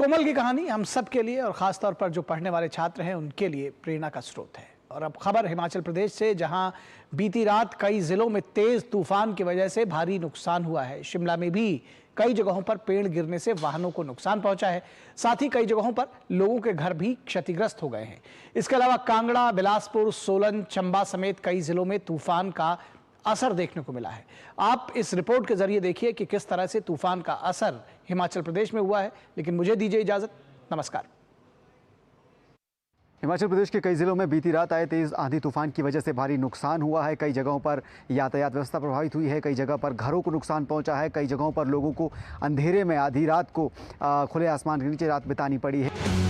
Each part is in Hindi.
कोमल की कहानी हम सब के लिए और ख़ास तौर पर जो पढ़ने वाले छात्र हैं उनके लिए प्रेरणा का स्रोत है। और अब खबर हिमाचल प्रदेश से, जहां बीती रात कई जिलों में तेज तूफान की वजह से भारी नुकसान हुआ है। शिमला में भी कई जगहों पर पेड़ गिरने से वाहनों को नुकसान पहुंचा है। साथ ही कई जगहों पर लोगों के घर भी क्षतिग्रस्त हो गए हैं। इसके अलावा कांगड़ा, बिलासपुर, सोलन, चंबा समेत कई जिलों में तूफान का असर देखने को मिला है। आप इस रिपोर्ट के जरिए देखिए कि किस तरह से तूफान का असर हिमाचल प्रदेश में हुआ है। लेकिन मुझे दीजिए इजाजत, नमस्कार। हिमाचल प्रदेश के कई जिलों में बीती रात आए तेज आंधी तूफान की वजह से भारी नुकसान हुआ है। कई जगहों पर यातायात व्यवस्था प्रभावित हुई है, कई जगह पर घरों को नुकसान पहुंचा है, कई जगहों पर लोगों को अंधेरे में आधी रात को खुले आसमान के नीचे रात बितानी पड़ी है।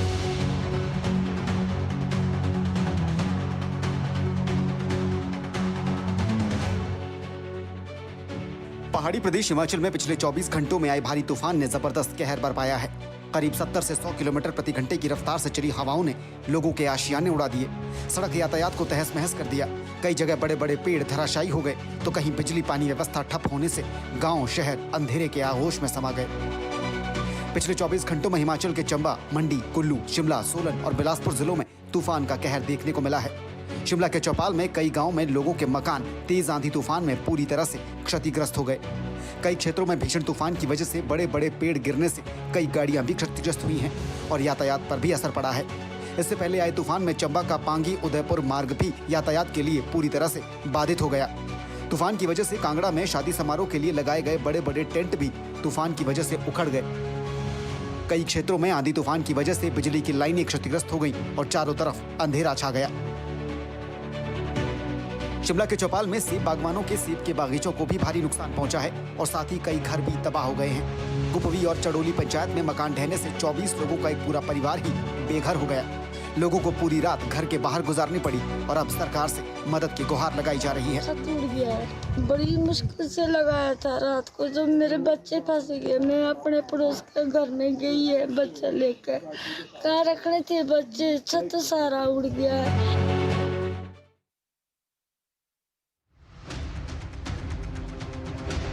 पहाड़ी प्रदेश हिमाचल में पिछले 24 घंटों में आए भारी तूफान ने जबरदस्त कहर बरपाया है। करीब 70 से 100 किलोमीटर प्रति घंटे की रफ्तार से चली हवाओं ने लोगों के आशियाने उड़ा दिए, सड़क यातायात को तहस महस कर दिया। कई जगह बड़े बड़े पेड़ धराशायी हो गए तो कहीं बिजली पानी व्यवस्था ठप होने से गांव शहर अंधेरे के आगोश में समा गए। पिछले 24 घंटों में हिमाचल के चंबा, मंडी, कुल्लू, शिमला, सोलन और बिलासपुर जिलों में तूफान का कहर देखने को मिला है। शिमला के चौपाल में कई गांव में लोगों के मकान तेज आंधी तूफान में पूरी तरह से क्षतिग्रस्त हो गए। कई क्षेत्रों में भीषण तूफान की वजह से बड़े बड़े पेड़ गिरने से कई गाड़ियां भी क्षतिग्रस्त हुई हैं और यातायात पर भी असर पड़ा है। इससे पहले आए तूफान में चंबा का पांगी उदयपुर मार्ग भी यातायात के लिए पूरी तरह से बाधित हो गया। तूफान की वजह से कांगड़ा में शादी समारोह के लिए लगाए गए बड़े बड़े टेंट भी तूफान की वजह से उखड़ गए। कई क्षेत्रों में आंधी तूफान की वजह से बिजली की लाइनें क्षतिग्रस्त हो गई और चारों तरफ अंधेरा छा गया। शिमला के चौपाल में सेब बागवानों के सेब के बागीचों को भी भारी नुकसान पहुंचा है और साथ ही कई घर भी तबाह हो गए हैं। कुपवी और चड़ोली पंचायत में मकान ढहने से 24 लोगों का एक पूरा परिवार ही बेघर हो गया। लोगों को पूरी रात घर के बाहर गुजारनी पड़ी और अब सरकार से मदद की गुहार लगाई जा रही है। छत टूट गया है, बड़ी मुश्किल से लगाया था रात को। जब मेरे बच्चे फंस गए, मैं अपने पड़ोस के घर में गई है बच्चे लेकर। कहाँ रखने थे बच्चे, छत सारा उड़ गया है।